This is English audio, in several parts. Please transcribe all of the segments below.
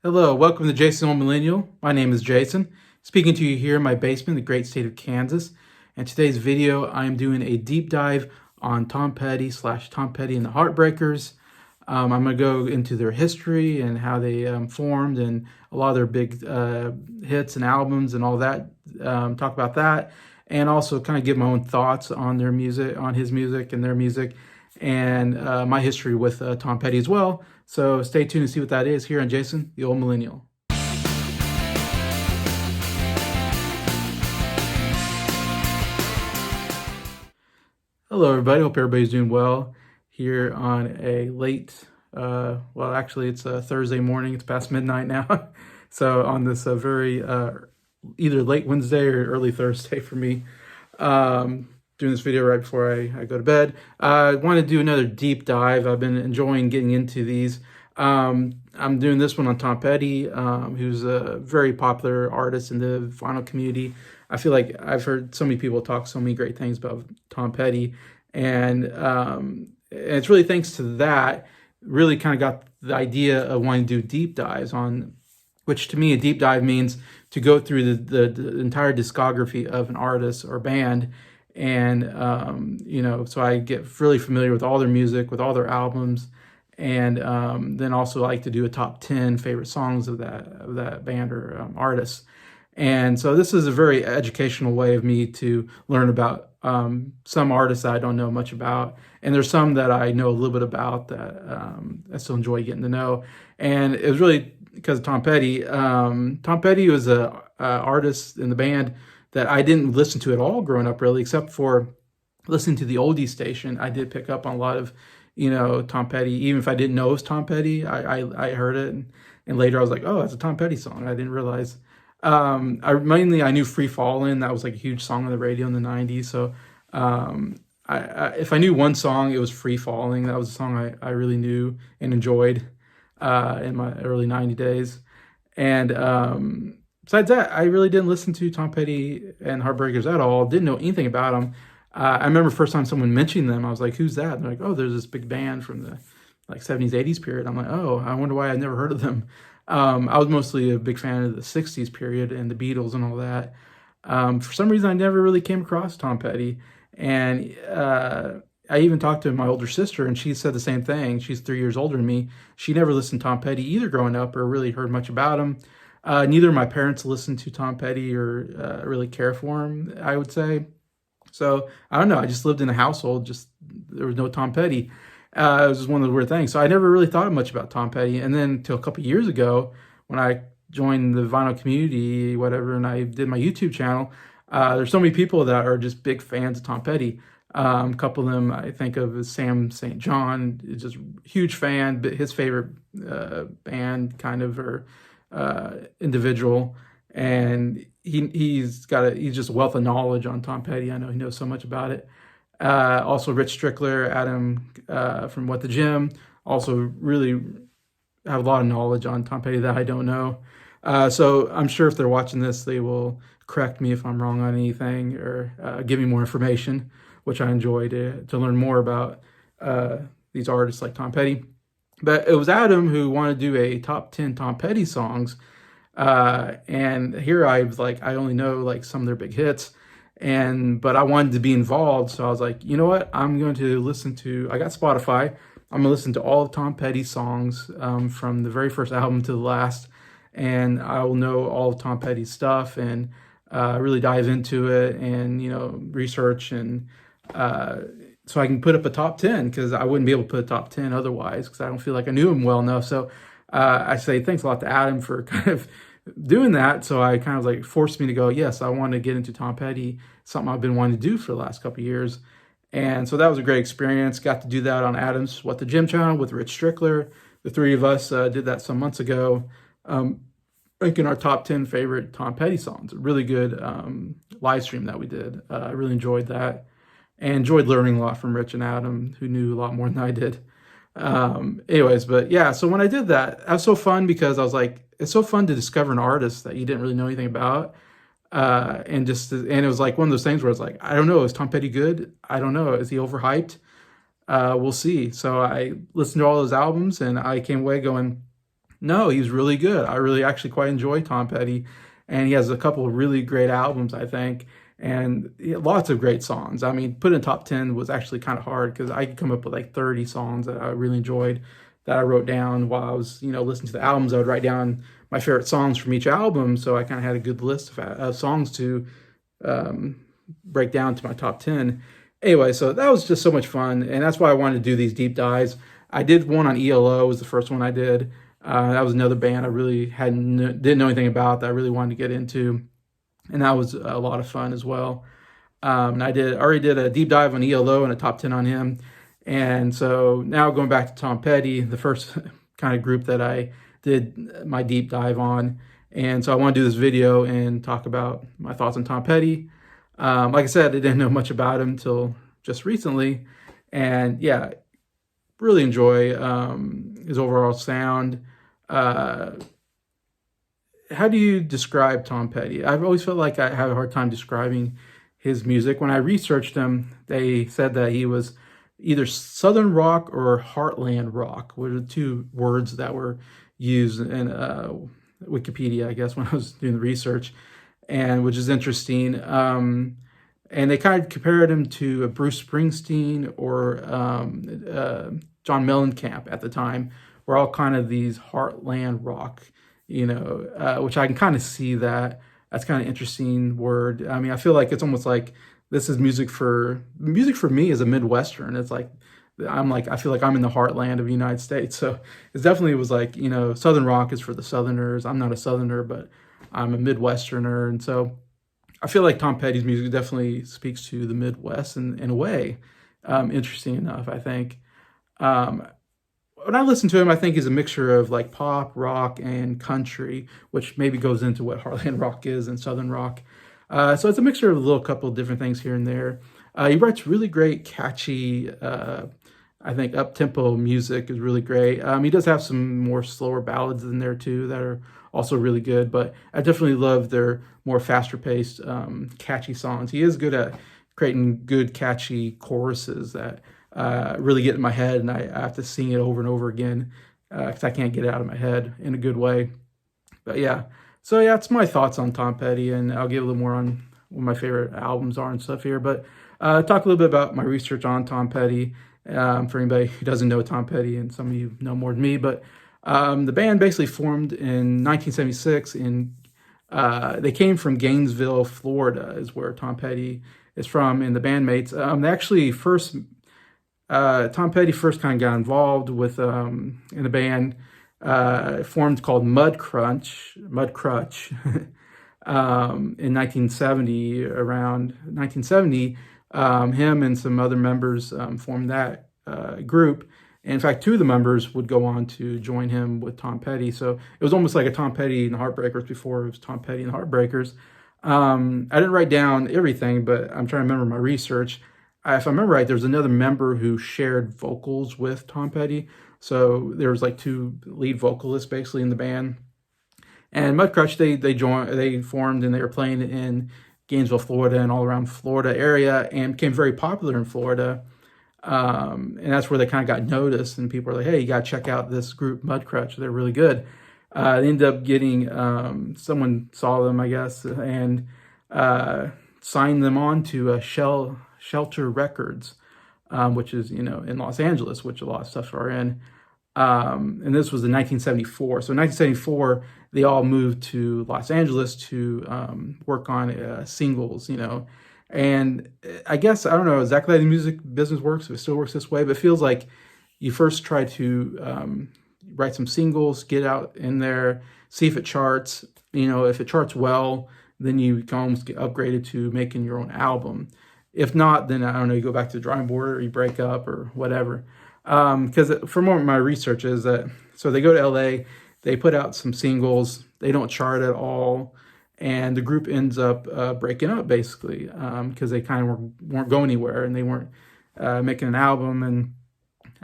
Hello, welcome to Jason the Old Millennial. My name is Jason, speaking to you here in my basement in the great state of Kansas. And today's video, I am doing a deep dive on Tom Petty / Tom Petty and the Heartbreakers. I'm going to go into their history and how they formed and a lot of their big hits and albums and all that. Talk about that, and also kind of give my own thoughts on their music, on his music and their music, and my history with Tom Petty as well. So stay tuned to see what that is here on Jason the Old Millennial. Hello, everybody. Hope everybody's doing well here on a late, well, actually, it's a Thursday morning. It's past midnight now. So on this very either late Wednesday or early Thursday for me, doing this video right before I go to bed. I want to do another deep dive. I've been enjoying getting into these. I'm doing this one on Tom Petty, who's a very popular artist in the vinyl community. I feel like I've heard so many people talk so many great things about Tom Petty, and it's really thanks to that, really kind of got the idea of wanting to do deep dives on, which to me, a deep dive means to go through the entire discography of an artist or band. And, so I get really familiar with all their music, with all their albums, and then also like to do a top 10 favorite songs of that band or artist. And so this is a very educational way of me to learn about some artists that I don't know much about. And there's some that I know a little bit about that I still enjoy getting to know. And it was really because of Tom Petty. Tom Petty was a artist in the band that I didn't listen to at all growing up, really, except for listening to the oldies station. I did pick up on a lot of, Tom Petty. Even if I didn't know it was Tom Petty, I heard it. And later I was like, oh, that's a Tom Petty song. I didn't realize. I knew Free Fallin'. That was like a huge song on the radio in the 90s. So if I knew one song, it was Free Falling. That was a song I really knew and enjoyed in my early 90 days. And besides that, I really didn't listen to Tom Petty and Heartbreakers at all. Didn't know anything about them. I remember first time someone mentioned them, I was like, who's that? And they're like, oh, there's this big band from the 70s, 80s period. I'm like, oh, I wonder why I'd never heard of them. I was mostly a big fan of the 60s period and the Beatles and all that. For some reason, I never really came across Tom Petty. And I even talked to my older sister, and she said the same thing. She's 3 years older than me. She never listened to Tom Petty either growing up or really heard much about him. Neither of my parents listened to Tom Petty or really care for him, I would say. So I don't know. I just lived in a household, there was no Tom Petty. It was just one of the weird things. So I never really thought much about Tom Petty. And then until a couple years ago, when I joined the vinyl community, whatever, and I did my YouTube channel, there's so many people that are just big fans of Tom Petty. A couple of them I think of as Sam St. John, just huge fan, but his favorite band kind of, or individual. And he's just a wealth of knowledge on Tom Petty. I know he knows so much about it. Also Rich Strickler, Adam from What the Gym, also really have a lot of knowledge on Tom Petty that I don't know. So I'm sure if they're watching this, they will correct me if I'm wrong on anything, or give me more information, which I enjoy to learn more about these artists like Tom Petty. But it was Adam who wanted to do a top 10 Tom Petty songs. And here I was like, I only know like some of their big hits, but I wanted to be involved. So I was like, you know what? I'm going to I got Spotify. I'm gonna listen to all of Tom Petty's songs, from the very first album to the last. And I will know all of Tom Petty's stuff and, really dive into it and, research and, so I can put up a top 10, because I wouldn't be able to put a top 10 otherwise, because I don't feel like I knew him well enough. So I say thanks a lot to Adam for kind of doing that. So I kind of like forced me to go, yes, I want to get into Tom Petty, something I've been wanting to do for the last couple of years. And so that was a great experience. Got to do that on Adam's What the Gym channel with Rich Strickler. The three of us did that some months ago, ranking our top 10 favorite Tom Petty songs. A really good live stream that we did. I really enjoyed that, and enjoyed learning a lot from Rich and Adam, who knew a lot more than I did. Anyways, but yeah, so when I did that, that was so fun, because I was like, it's so fun to discover an artist that you didn't really know anything about. And it was like one of those things where it's like, I don't know, is Tom Petty good? I don't know. Is he overhyped? We'll see. So I listened to all those albums, and I came away going, No, he's really good. I really actually quite enjoy Tom Petty, and he has a couple of really great albums, I think, and lots of great songs. I mean, putting in top 10 was actually kind of hard because I could come up with like 30 songs that I really enjoyed that I wrote down while I was, listening to the albums. I would write down my favorite songs from each album, so I kind of had a good list of songs to um, break down to my top 10. Anyway, so that was just so much fun, and that's why I wanted to do these deep dives. I did one on ELO, was the first one I did. That was another band I really didn't know anything about that I really wanted to get into, and that was a lot of fun as well. And already did a deep dive on ELO and a top 10 on him, and so now going back to Tom Petty, the first kind of group that I did my deep dive on, and so I want to do this video and talk about my thoughts on Tom Petty. Like I said, I didn't know much about him until just recently, and yeah, really enjoy his overall sound. How do you describe Tom Petty? I've always felt like I have a hard time describing his music. When I researched him, they said that he was either Southern rock or Heartland rock, were the two words that were used in Wikipedia, I guess, when I was doing the research, and which is interesting. And they kind of compared him to Bruce Springsteen or John Mellencamp at the time. We're all kind of these heartland rock, which I can kind of see that. That's kind of interesting word. I mean, I feel like it's almost like this is music for me is a Midwestern. It's like I feel like I'm in the heartland of the United States. So it definitely was like, Southern rock is for the Southerners. I'm not a Southerner, but I'm a Midwesterner. And so I feel like Tom Petty's music definitely speaks to the Midwest in a way. Interesting enough, I think. When I listen to him, I think he's a mixture of like pop, rock, and country, which maybe goes into what Heartland rock is and Southern rock. So it's a mixture of a little couple of different things here and there. He writes really great, catchy, I think up-tempo music is really great. He does have some more slower ballads in there too that are also really good, but I definitely love their more faster-paced, catchy songs. He is good at creating good, catchy choruses that really get in my head, and I have to sing it over and over again because I can't get it out of my head in a good way. But yeah, so yeah, it's my thoughts on Tom Petty, and I'll give a little more on what my favorite albums are and stuff here. But talk a little bit about my research on Tom Petty for anybody who doesn't know Tom Petty, and some of you know more than me. But the band basically formed in 1976 they came from Gainesville, Florida, is where Tom Petty is from, and the bandmates. They actually Tom Petty first kind of got involved with in a band formed called Mudcrutch in 1970. Around 1970, him and some other members formed that group. And in fact, two of the members would go on to join him with Tom Petty. So it was almost like a Tom Petty and the Heartbreakers before it was Tom Petty and the Heartbreakers. I didn't write down everything, but I'm trying to remember my research. If I remember right, there's another member who shared vocals with Tom Petty. So there was like two lead vocalists basically in the band. And Mudcrutch, they formed, and they were playing in Gainesville, Florida, and all around Florida area, and became very popular in Florida. And that's where they kind of got noticed, and people were like, hey, you got to check out this group, Mudcrutch. They're really good. They ended up getting, someone saw them, I guess, and signed them on to Shelter Records, which is, in Los Angeles, which a lot of stuff are in. And this was in 1974. So in 1974, they all moved to Los Angeles to work on singles, And I guess, I don't know exactly how the music business works, if it still works this way, but it feels like you first try to write some singles, get out in there, see if it charts. If it charts well, then you can almost get upgraded to making your own album. If not, then I don't know, you go back to the drawing board or you break up or whatever. Because from what my research is so they go to LA, they put out some singles, they don't chart at all, and the group ends up breaking up basically because they kind of weren't going anywhere and they weren't making an album, and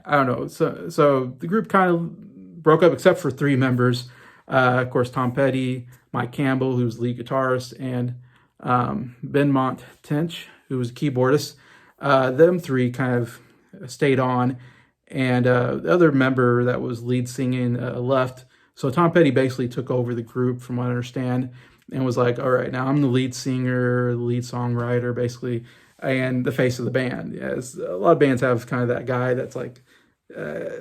I don't know. So the group kind of broke up except for three members. Of course, Tom Petty, Mike Campbell, who's the lead guitarist, and Benmont Tench, who was a keyboardist. Them three kind of stayed on, and the other member that was lead singing left So Tom Petty basically took over the group, from what I understand, and was like, all right, now I'm the lead singer, the lead songwriter, basically, and the face of the band. As a lot of bands have kind of that guy that's like,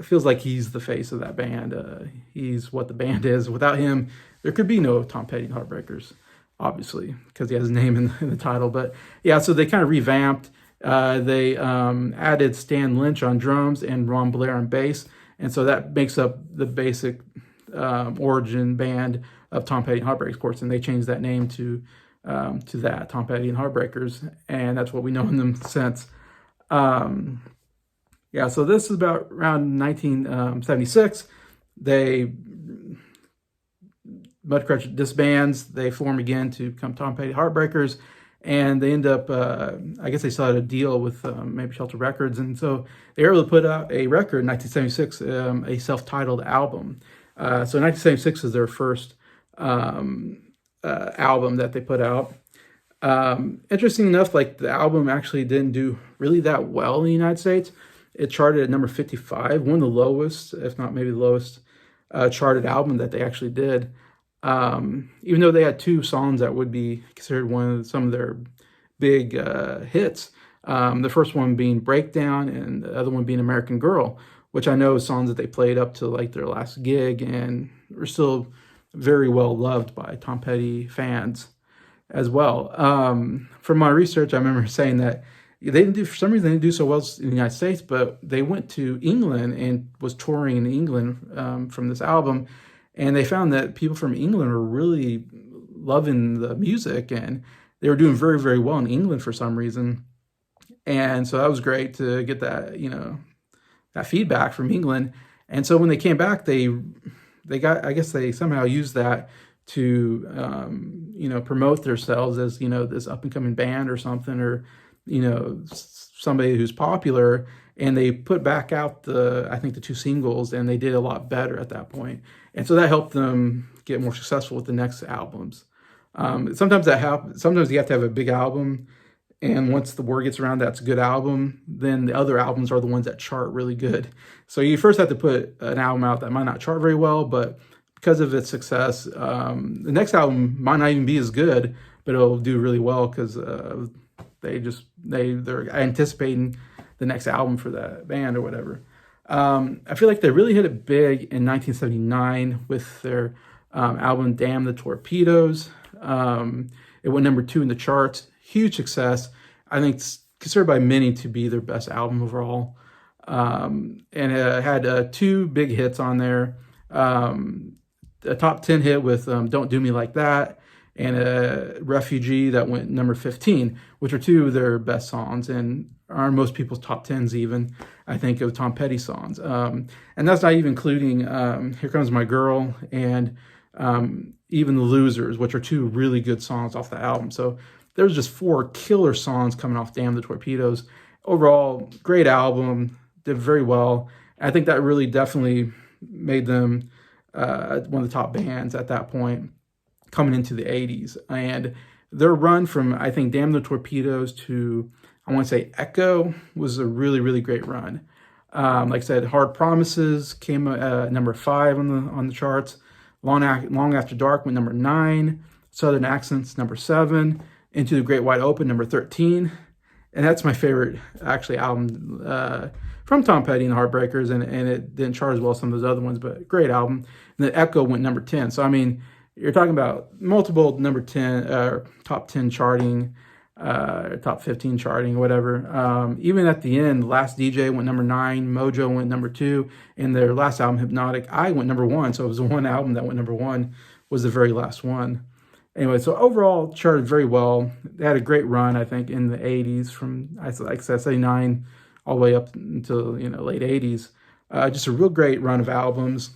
feels like he's the face of that band. He's what the band is. Without him, there could be no Tom Petty and Heartbreakers, obviously, because he has his name in the title. But yeah, so they kind of revamped. They added Stan Lynch on drums and Ron Blair on bass. And so that makes up the basic origin band of Tom Petty and Heartbreakers, of course. And they changed that name to that, Tom Petty and Heartbreakers. And that's what we know them since. Yeah, so this is about around 1976. They Mudcrutch disbands. They form again to become Tom Petty Heartbreakers, and they end up, I guess they still had a deal with maybe Shelter Records, and so they were able to put out a record in 1976, a self-titled album. So 1976 is their first album that they put out. Interesting enough, like the album actually didn't do really that well in the United States. It charted at number 55, one of the lowest, if not maybe the lowest, charted album that they actually did. Even though they had two songs that would be considered some of their big hits. The first one being Breakdown and the other one being American Girl, which I know is songs that they played up to like their last gig and were still very well loved by Tom Petty fans as well. From my research, I remember saying that they didn't do, for some reason, they didn't do so well in the United States, but they went to England and was touring in England from this album. And they found that people from England were really loving the music, and they were doing very, very well in England for some reason. And so that was great to get that, that feedback from England. And so when they came back, they got, I guess they somehow used that to, promote themselves as, this up and coming band or something, or, somebody who's popular. And they put back out I think the two singles, and they did a lot better at that point. And so that helped them get more successful with the next albums. Sometimes that happens. Sometimes you have to have a big album, and once the word gets around that's a good album, then the other albums are the ones that chart really good. So you first have to put an album out that might not chart very well, but because of its success, the next album might not even be as good, but it'll do really well because they're anticipating the next album for that band or whatever. I feel like they really hit it big in 1979 with their album Damn the Torpedoes. It went number 2 in the charts. Huge success. I think it's considered by many to be their best album overall. And it had 2 big hits on there. A top 10 hit with Don't Do Me Like That, and a Refugee that went number 15, which are 2 of their best songs and are most people's top 10s even, I think, of Tom Petty songs. And that's not even including Here Comes My Girl and even The Losers, which are 2 really good songs off the album. So there's just 4 killer songs coming off Damn the Torpedoes. Overall, great album, did very well. I think that really definitely made them one of the top bands at that point, coming into the 80s. And their run from, I think, Damn the Torpedoes to, I want to say, Echo was a really, really great run. Like I said, Hard Promises came number 5 on the charts. Long After Dark went number 9. Southern Accents, number 7. Into the Great Wide Open, number 13. And that's my favorite, actually, album from Tom Petty and the Heartbreakers, and it didn't chart as well as some of those other ones, but great album. And then Echo went number 10. So, I mean, you're talking about multiple number 10, top 10 charting, top 15 charting, whatever. Even at the end, Last DJ went number 9, Mojo went number 2, and their last album, Hypnotic Eye, went number 1. So it was the one album that went number 1, was the very last one. Anyway, so overall, charted very well. They had a great run, I think, in the 80s, from, like I said, 79 all the way up until, late 80s. Just a real great run of albums.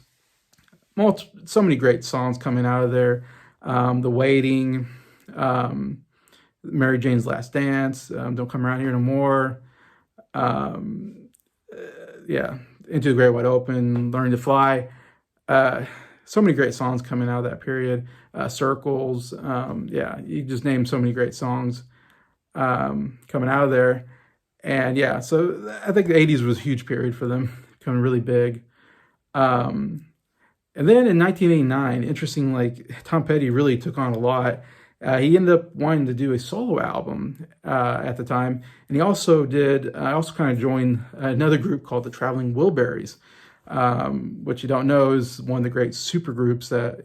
So many great songs coming out of there. The Waiting, Mary Jane's Last Dance, Don't Come Around Here No More. Into the Great Wide Open, Learning to Fly. So many great songs coming out of that period. Circles. You just named so many great songs coming out of there. And so I think the 80s was a huge period for them, becoming really big. And And then in 1989, interesting, like Tom Petty really took on a lot. He ended up wanting to do a solo album at the time, and he also did. I also kind of joined another group called the Traveling Wilburys, which you don't know is one of the great super groups that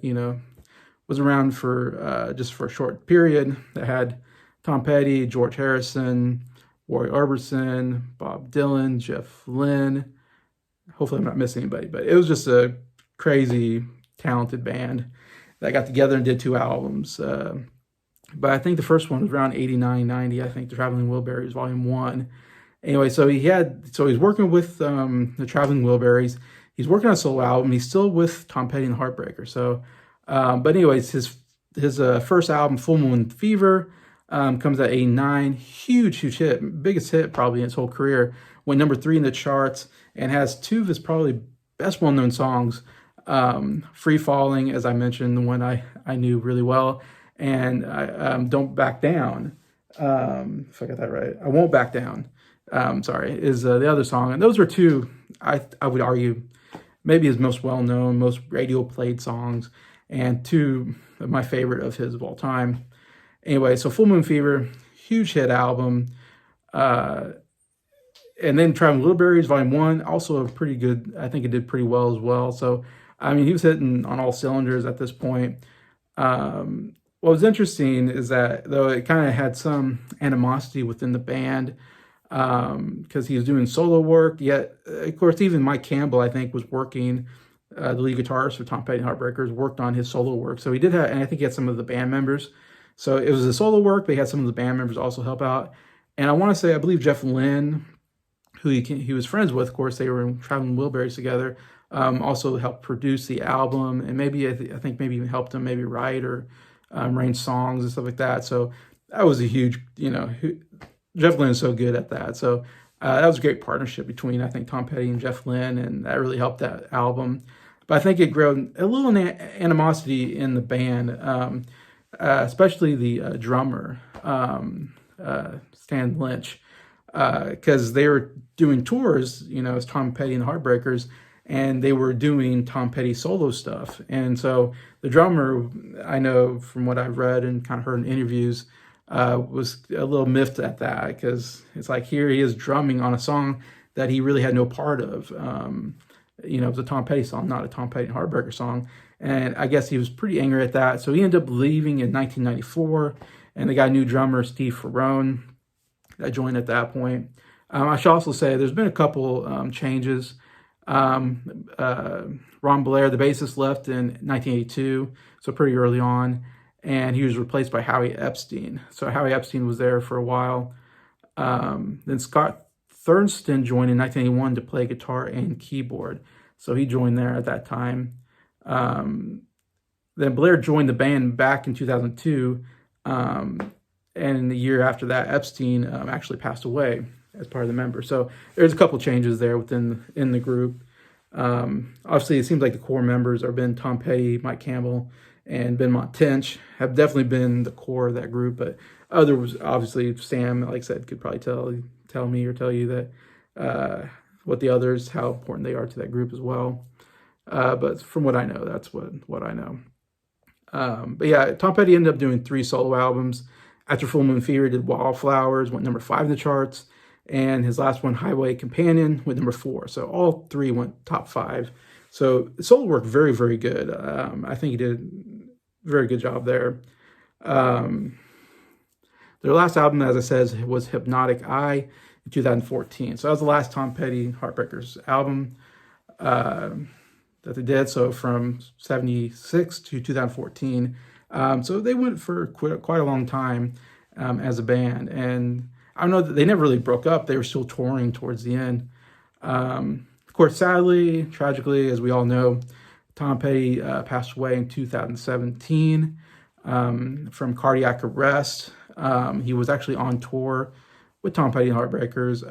was around for just for a short period. That had Tom Petty, George Harrison, Roy Orbison, Bob Dylan, Jeff Lynne. Hopefully, I'm not missing anybody, but it was just a crazy talented band that got together and did 2 albums. But I think the first one was around 89, 90. I think the Traveling Wilburys, Volume 1. Anyway, so he's working with the Traveling Wilburys. He's working on a solo album. He's still with Tom Petty and the Heartbreakers. So, but anyways, his first album, Full Moon Fever, comes at 89. Huge hit, biggest hit probably in his whole career. Went number 3 in the charts and has 2 of his probably best well-known songs. Free Falling, as I mentioned, the one I knew really well, and Don't Back Down. If I got that right, I Won't Back Down. Sorry, is the other song, and those are 2. I would argue maybe his most well-known, most radio-played songs, and 2 of my favorite of his of all time. Anyway, so Full Moon Fever, huge hit album. And then Traveling Wilburys, Volume 1, also a pretty good, I think it did pretty well as well. So, I mean, he was hitting on all cylinders at this point. What was interesting is that, though, it kind of had some animosity within the band because he was doing solo work, yet, of course, even Mike Campbell, I think, was working, the lead guitarist for Tom Petty and Heartbreakers, worked on his solo work. So he did have, and I think he had some of the band members. So it was a solo work, but he had some of the band members also help out. And I want to say, I believe Jeff Lynne, who he was friends with, of course, they were in Traveling Wilburys together, also helped produce the album, and maybe I think maybe even helped him maybe write or arrange songs and stuff like that. So that was a huge, Jeff Lynne is so good at that. So that was a great partnership between, I think, Tom Petty and Jeff Lynne, and that really helped that album. But I think it grew a little animosity in the band, especially the drummer, Stan Lynch, because they were doing tours, as Tom Petty and the Heartbreakers, and they were doing Tom Petty solo stuff. And so the drummer, I know from what I've read and kind of heard in interviews, was a little miffed at that, because it's like, here he is drumming on a song that he really had no part of. It was a Tom Petty song, not a Tom Petty and Heartbreaker song. And I guess he was pretty angry at that. So he ended up leaving in 1994, and they got a new drummer, Steve Ferrone, that joined at that point. I should also say there's been a couple changes. Ron Blair, the bassist, left in 1982, so pretty early on, and he was replaced by Howie Epstein. So Howie Epstein was there for a while. Then Scott Thurston joined in 1981 to play guitar and keyboard, so he joined there at that time. Then Blair joined the band back in 2002, and the year after that, Epstein actually passed away as part of the member. So there's a couple changes there in the group. Obviously, it seems like the core members have been Tom Petty, Mike Campbell, and Ben Montench have definitely been the core of that group. But others, obviously, Sam, like I said, could probably tell me or tell you that what the others, how important they are to that group as well. But from what I know, that's what I know. But yeah, Tom Petty ended up doing 3 solo albums. After Full Moon Fever, did Wallflowers, went number 5 in the charts, and his last one, Highway Companion, went number 4. So all 3 went top 5. So solo work, very, very good. I think he did a very good job there. Their last album, as I said, was Hypnotic Eye in 2014. So that was the last Tom Petty Heartbreakers album that they did. So from 76 to 2014. So they went for quite a long time as a band. And I don't know, that they never really broke up. They were still touring towards the end. Of course, sadly, tragically, as we all know, Tom Petty passed away in 2017 from cardiac arrest. He was actually on tour with Tom Petty and Heartbreakers.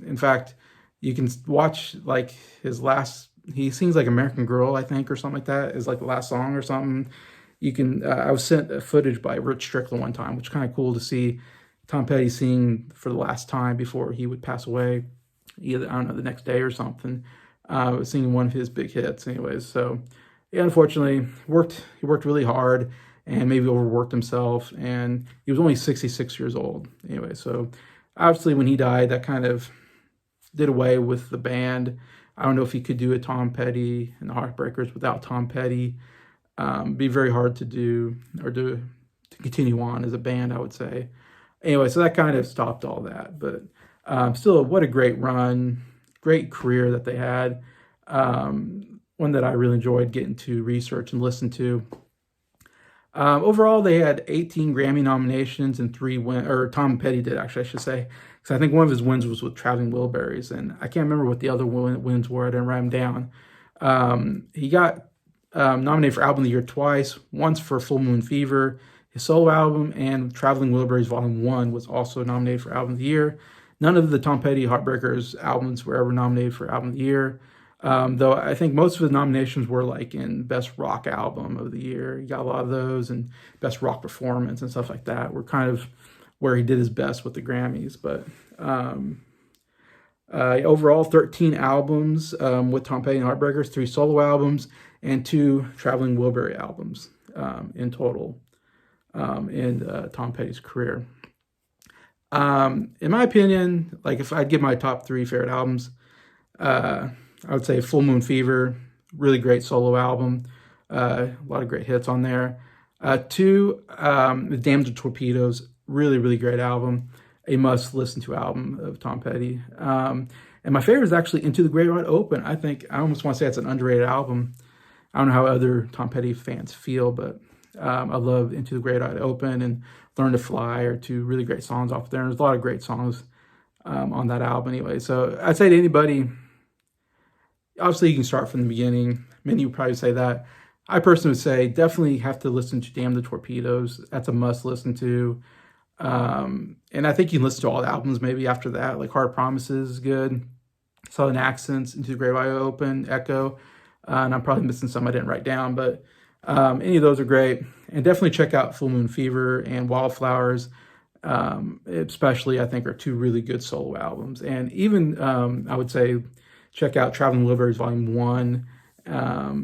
In fact, you can watch like his last, he sings like American Girl, I think, or something like that, is like the last song or something. You can, I was sent footage by Rich Strickland one time, which is kind of cool to see Tom Petty sing for the last time before he would pass away, either, I don't know, the next day or something, singing one of his big hits anyways. So yeah, unfortunately, he worked really hard and maybe overworked himself, and he was only 66 years old. Anyway, so obviously when he died, that kind of did away with the band. I don't know if he could do a Tom Petty and the Heartbreakers without Tom Petty. Be very hard to do or to continue on as a band, I would say. Anyway, so that kind of stopped all that. But still, what a great run, great career that they had. One that I really enjoyed getting to research and listen to. Overall, they had 18 Grammy nominations and 3 wins, or Tom Petty did, actually, I should say. Because I think one of his wins was with Traveling Wilburys, and I can't remember what the other wins were. I didn't write them down. He got nominated for Album of the Year twice, once for Full Moon Fever, his solo album, and Traveling Wilburys Volume 1 was also nominated for Album of the Year. None of the Tom Petty Heartbreakers albums were ever nominated for Album of the Year. Though I think most of his nominations were like in Best Rock Album of the Year. He got a lot of those, and Best Rock Performance and stuff like that were kind of where he did his best with the Grammys. But overall, 13 albums with Tom Petty and Heartbreakers, 3 solo albums, and 2 Traveling Wilbury albums in total in Tom Petty's career. In my opinion, like if I'd give my top 3 favorite albums, I would say Full Moon Fever, really great solo album, a lot of great hits on there. 2, Damn the Torpedoes, really, really great album, a must-listen-to album of Tom Petty. And my favorite is actually Into the Great Wide Open. I almost want to say it's an underrated album. I don't know how other Tom Petty fans feel, but I love Into the Great Wide Open and Learn to Fly are 2 really great songs off there. And there's a lot of great songs on that album anyway. So I'd say to anybody, obviously you can start from the beginning. Many would probably say that. I personally would say definitely have to listen to Damn the Torpedoes. That's a must listen to. And I think you can listen to all the albums maybe after that. Like Hard Promises is good. Southern Accents, Into the Great Wide Open, Echo. And I'm probably missing some I didn't write down, but any of those are great. And definitely check out Full Moon Fever and Wildflowers. Especially, I think, are 2 really good solo albums. And even, I would say, check out Traveling Wilburys Volume 1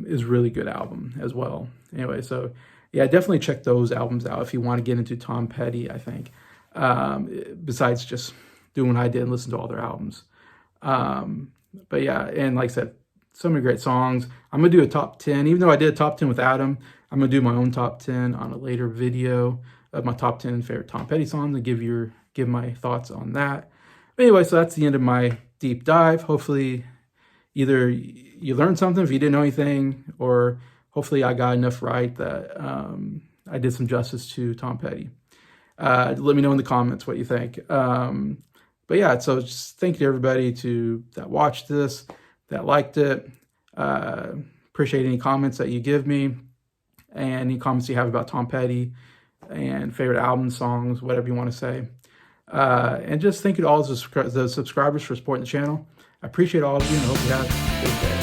is a really good album as well. Anyway, so yeah, definitely check those albums out if you want to get into Tom Petty, I think. Besides just doing what I did and listen to all their albums. But yeah, and like I said, so many great songs. I'm going to do a top 10. Even though I did a top 10 with Adam, I'm going to do my own top 10 on a later video of my top 10 favorite Tom Petty songs and give my thoughts on that. But anyway, so that's the end of my deep dive. Hopefully, either you learned something if you didn't know anything, or hopefully I got enough right that I did some justice to Tom Petty. Let me know in the comments what you think. But yeah, so just thank you to everybody that watched this, that liked it. Appreciate any comments that you give me, and any comments you have about Tom Petty and favorite album songs, whatever you want to say. And just thank you to all the subscribers for supporting the channel. I appreciate all of you and I hope you have a good day.